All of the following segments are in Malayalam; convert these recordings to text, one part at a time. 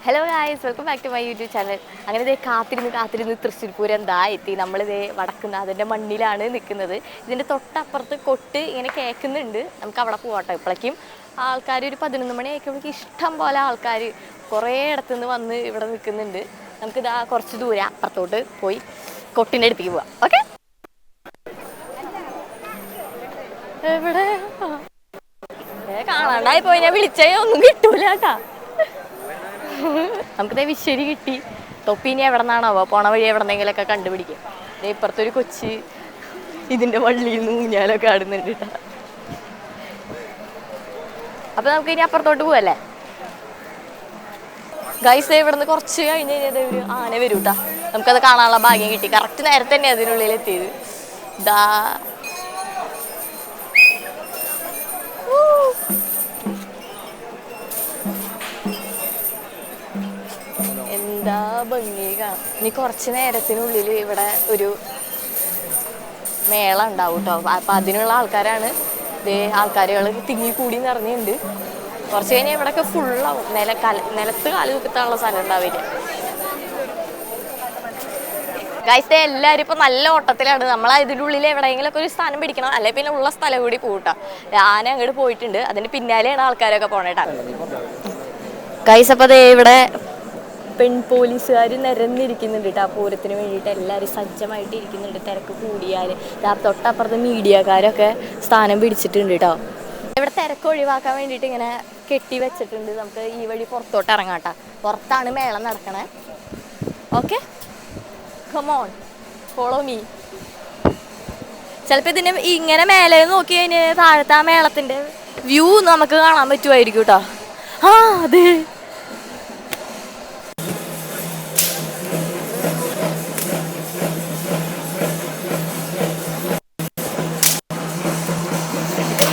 Hello guys, welcome back to my YouTube channel. അങ്ങനെ ഇതേ കാത്തിരുന്ന് തൃശ്ശൂർ പൂരം എന്താ എത്തി. നമ്മളിതേ വടക്കുന്നാഥൻ്റെ മണ്ണിലാണ് നിൽക്കുന്നത്. ഇതിൻ്റെ തൊട്ടപ്പുറത്ത് കൊട്ട് ഇങ്ങനെ കേൾക്കുന്നുണ്ട്. നമുക്ക് അവിടെ പോകട്ടോ. ഇപ്പോഴേക്കും ആൾക്കാർ ഒരു 11 മണി ആയിക്കുമ്പോഴേക്കും ഇഷ്ടം പോലെ ആൾക്കാർ കുറേ ഇടത്തുനിന്ന് വന്ന് ഇവിടെ നിൽക്കുന്നുണ്ട്. നമുക്കിതാ കുറച്ച് ദൂരം അപ്പുറത്തോട്ട് പോയി കൊട്ടിൻ്റെ അടുത്തേക്ക് പോവാം. ഓക്കെ, എവിടെ കാണാണ്ടായി പോയി. ഞാൻ വിളിച്ചേ ഒന്നും കിട്ടൂല കേട്ടാ. നമുക്കിതേ വിശ്വരി കിട്ടി. തൊപ്പിനി എവിടെ നിന്നാണാവോ, പോണ വഴി എവിടെന്നെങ്കിലൊക്കെ കണ്ടുപിടിക്കും. ഇപ്പുറത്തൊരു കൊച്ച് ഇതിൻ്റെ വള്ളിയിൽ നിന്ന് ഊഞ്ഞാലൊക്കെ ആടുന്നുണ്ട് കേട്ടോ. അപ്പൊ നമുക്ക് ഇനി അപ്പുറത്തോട്ട് പോവല്ലേ ഗൈസ്. ഇവിടെ നിന്ന് കുറച്ച് കഴിഞ്ഞ് കഴിഞ്ഞാൽ ഒരു ആന വരും കേട്ടാ. നമുക്കത് കാണാനുള്ള ഭാഗ്യം കിട്ടി. കറക്റ്റ് നേരത്തെ തന്നെ അതിനുള്ളിൽ എത്തിയത്. ദാ എന്താ ഭംഗി കാണാം. ഇനി കുറച്ച് നേരത്തിനുള്ളിൽ ഇവിടെ ഒരു മേള ഉണ്ടാവും കേട്ടോ. അപ്പം അതിനുള്ള ആൾക്കാരാണ്. ഇതേ ആൾക്കാരുകൾ തിങ്ങിക്കൂടി നിറഞ്ഞിട്ടുണ്ട്. കുറച്ച് കഴിഞ്ഞാൽ ഇവിടെയൊക്കെ ഫുള്ളാവും. നിലത്ത് കാല് കുത്താനുള്ള സ്ഥലം ഉണ്ടാവില്ല ഗൈസ്. എല്ലാവരും ഇപ്പം നല്ല ഓട്ടത്തിലാണ്. നമ്മൾ ഇതിൻ്റെ ഉള്ളിൽ എവിടെയെങ്കിലുമൊക്കെ ഒരു സ്ഥാനം പിടിക്കണം, അല്ലെങ്കിൽ പിന്നെ ഉള്ള സ്ഥലം കൂടി കൂട്ടാം. ആന അങ്ങോട്ട് പോയിട്ടുണ്ട്. അതിൻ്റെ പിന്നാലെയാണ് ആൾക്കാരൊക്കെ പോണേട്ടാ ഗൈസ്. അപ്പോൾ അതേ ഇവിടെ പോലീസുകാർ നിരന്നിരിക്കുന്നുണ്ട് കേട്ടോ. പൂരത്തിന് വേണ്ടിയിട്ട് എല്ലാവരും സജ്ജമായിട്ട് ഇരിക്കുന്നുണ്ട്. തിരക്ക് കൂടിയാൽ തൊട്ടപ്പുറത്ത് മീഡിയക്കാരൊക്കെ സ്ഥാനം പിടിച്ചിട്ടുണ്ട് കേട്ടോ. ഇവിടെ തിരക്ക് ഒഴിവാക്കാൻ വേണ്ടിയിട്ട് ഇങ്ങനെ കെട്ടി വെച്ചിട്ടുണ്ട്. നമുക്ക് ഈ വഴി പുറത്തോട്ട് ഇറങ്ങാം കേട്ടോ. പുറത്താണ് മേളം നടക്കണേ. Okay, come on, follow me. ചിലപ്പോൾ ഇതിന് ഇങ്ങനെ മേലെ നോക്കി കഴിഞ്ഞാൽ താഴത്തെ ആ മേളത്തിൻ്റെ വ്യൂ നമുക്ക് കാണാൻ പറ്റുമായിരിക്കും കേട്ടോ. ആ അതെ,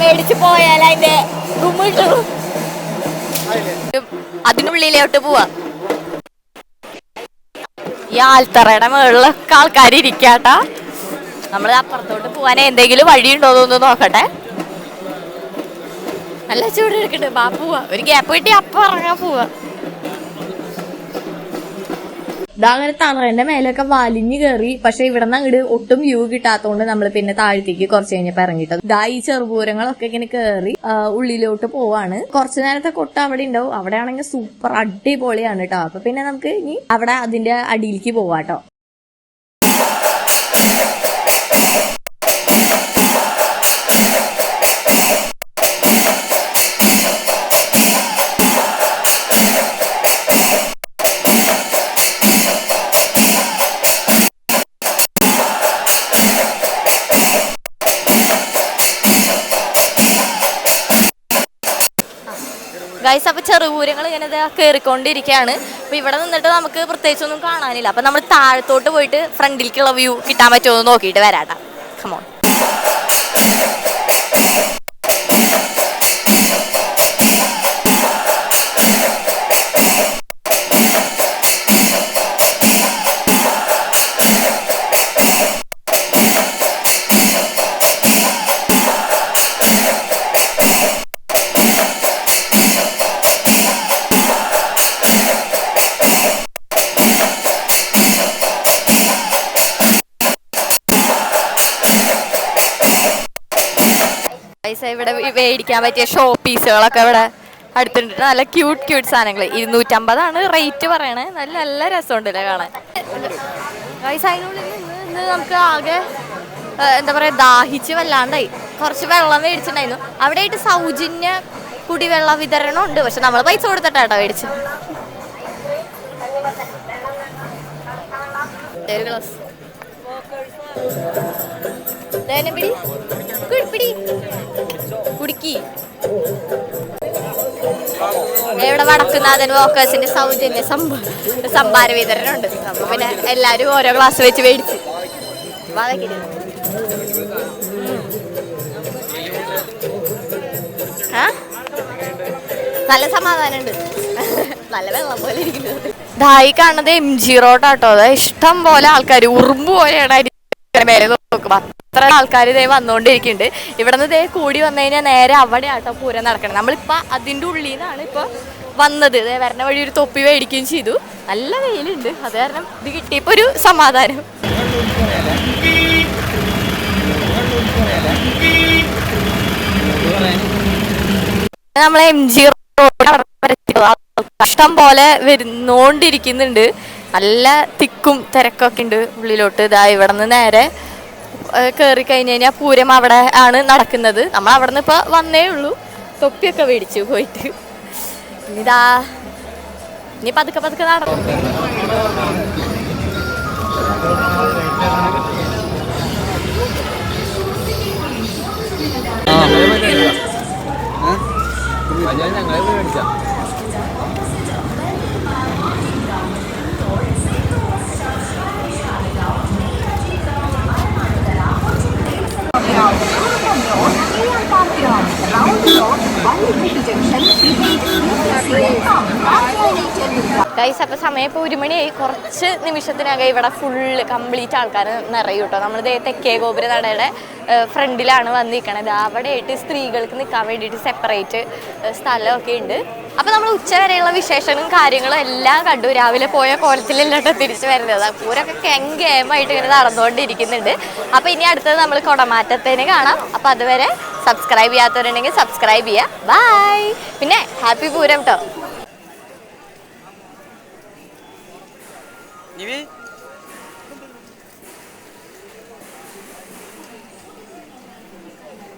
മേടിച്ച് പോയാൽ അതിന്റെ അതിനുള്ളിലോട്ട് പോവാ. ഈ ആൽത്തറയുടെ മുകളിലൊക്കെ ആൾക്കാർ ഇരിക്കാട്ടാ. നമ്മൾ അപ്പുറത്തോട്ട് പോവാൻ എന്തെങ്കിലും വഴിയുണ്ടോന്നൊന്ന് നോക്കട്ടെ. നല്ല ചൂട് എടുക്കട്ടെ. ബാ പോവാ, ഒരു ഗ്യാപ്പ് കിട്ടി അപ്പം ഇറങ്ങാൻ പോവാ. അങ്ങനെ തറയുടെ മേലൊക്കെ വലിഞ്ഞു കയറി. പക്ഷെ ഇവിടെ നിന്ന് അങ്ങോട്ട് ഒട്ടും വ്യൂ കിട്ടാത്തതുകൊണ്ട് നമ്മൾ പിന്നെ താഴത്തേക്ക് കുറച്ച് കഴിഞ്ഞപ്പോ ഇറങ്ങിട്ടത്. ഈ ചെറുപൂരങ്ങളൊക്കെ ഇങ്ങനെ കയറി ഉള്ളിലോട്ട് പോവാണ്. കുറച്ചു നേരത്തെ കൊട്ട അവിടെ ഉണ്ടാവും. അവിടെ ആണെങ്കിൽ സൂപ്പർ അടിപൊളിയാണ് കേട്ടോ. അപ്പൊ പിന്നെ നമുക്ക് ഇനി അവിടെ അതിന്റെ അടിയിലേക്ക് പോവാട്ടോ. ഗൈസ്, അപ്പോൾ ചെറുപൂരങ്ങൾ ഇങ്ങനെ കയറിക്കൊണ്ടിരിക്കുകയാണ്. അപ്പോൾ ഇവിടെ നിന്നിട്ട് നമുക്ക് പ്രത്യേകിച്ചൊന്നും കാണാനില്ല. അപ്പം നമ്മൾ താഴത്തോട്ട് പോയിട്ട് ഫ്രണ്ടിലേക്കുള്ള വ്യൂ കിട്ടാൻ പറ്റുമോ എന്ന് നോക്കിയിട്ട് വരാട്ടാ. കമോൺ. ഇവിടെ മേടിക്കാൻ പറ്റിയ ഷോ പീസുകളൊക്കെ ഇവിടെ അടുത്തുണ്ട്. നല്ല ക്യൂട്ട് സാധനങ്ങൾ. 250 റേറ്റ് പറയണേ. നല്ല രസമുണ്ടല്ലേ കാണാൻ. ഗൈസ്, അതിനുള്ളിൽ നിന്ന് നമുക്ക് ആകെ എന്താ പറയാ, ദാഹിച്ച് വല്ലാണ്ടായി. കുറച്ച് വെള്ളം മേടിച്ചിട്ടുണ്ടായിരുന്നു. അവിടെ ആയിട്ട് സൗജന്യ കുടിവെള്ള വിതരണം ഉണ്ട്. പക്ഷെ നമ്മൾ പൈസ കൊടുത്തിട്ടാട്ടോ മേടിച്ചു. ഗ്ലാസ് കുടുക്കി. ഇവിടെ വടക്കുന്നാഥൻ വോക്കേഴ്സിന്റെ സൗജന്യ സംഭാര വിതരണം ഉണ്ട്. അപ്പൊ പിന്നെ എല്ലാരും ഓരോ ഗ്ലാസ് വെച്ച് മേടിച്ച് നല്ല സമാധാനം ഉണ്ട്. നല്ല വെള്ളം പോലെ ഇരിക്കുന്നത്. ദായി കാണുന്നത് MG റോഡാട്ടോ. അത് ഇഷ്ടം പോലെ ആൾക്കാർ ഉറുമ്പ് പോലെയാണ് മേലെ നോക്കുമ്പോ. അത്ര ആൾക്കാർ ഇതേ വന്നുകൊണ്ടിരിക്കുന്നുണ്ട്. ഇവിടെ നിന്ന് ഇതേ കൂടി വന്നു കഴിഞ്ഞാൽ നേരെ അവിടെ ആട്ടോ പൂരം നടക്കണം. നമ്മളിപ്പോൾ അതിൻ്റെ ഉള്ളിൽ നിന്നാണ് ഇപ്പോൾ വന്നത്. വരണ വഴി ഒരു തൊപ്പി മേടിക്കുകയും ചെയ്തു. നല്ല വെയിലുണ്ട്, അത് കാരണം ഇത് കിട്ടിയപ്പോൾ ഒരു സമാധാനം. നമ്മളെ MG കഷ്ടം പോലെ വരുന്നോണ്ടിരിക്കുന്നുണ്ട്. നല്ല തിക്കും തിരക്കൊക്കെ ഉണ്ട് ഉള്ളിലോട്ട്. ഇതാ ഇവിടെ നിന്ന് നേരെ കയറി കഴിഞ്ഞ് കഴിഞ്ഞാൽ പൂരം അവിടെ ആണ് നടക്കുന്നത്. നമ്മൾ അവിടെ നിന്ന് ഇപ്പോൾ വന്നേ ഉള്ളൂ. തൊപ്പിയൊക്കെ മേടിച്ചു പോയിട്ട്. ഇതാ ഇനി പതുക്കെ പതുക്കെ നടന്നു. ഗൈസ്, അപ്പോൾ സമയം ഇപ്പോൾ 1 മണിയായി. കുറച്ച് നിമിഷത്തിനകം ഇവിടെ ഫുള്ള് കംപ്ലീറ്റ് ആൾക്കാർ നിറയും കേട്ടോ. നമ്മൾ തെക്കേ ഗോപുര നടയുടെ ഫ്രണ്ടിലാണ് വന്ന് നിൽക്കണത്. അവിടെയായിട്ട് സ്ത്രീകൾക്ക് നിൽക്കാൻ വേണ്ടിയിട്ട് സെപ്പറേറ്റ് സ്ഥലമൊക്കെ ഉണ്ട്. അപ്പോൾ നമ്മൾ ഉച്ചവരെയുള്ള വിശേഷങ്ങളും കാര്യങ്ങളും എല്ലാം കണ്ടു. രാവിലെ പോയ കോലത്തിലല്ലാട്ടോ തിരിച്ചു വരുന്നത്. പൂരൊക്കെ കെങ്കേമായിട്ട് ഇങ്ങനെ നടന്നുകൊണ്ടിരിക്കുന്നുണ്ട്. അപ്പോൾ ഇനി അടുത്തത് നമ്മൾ കുടമാറ്റത്തിന് കാണാം. അപ്പോൾ അതുവരെ സബ്സ്ക്രൈബ് ചെയ്യാത്തവരുണ്ടെങ്കിൽ സബ്സ്ക്രൈബ് ചെയ്യുക. ബൈ. പിന്നെ ഹാപ്പി പൂരം കേട്ടോ.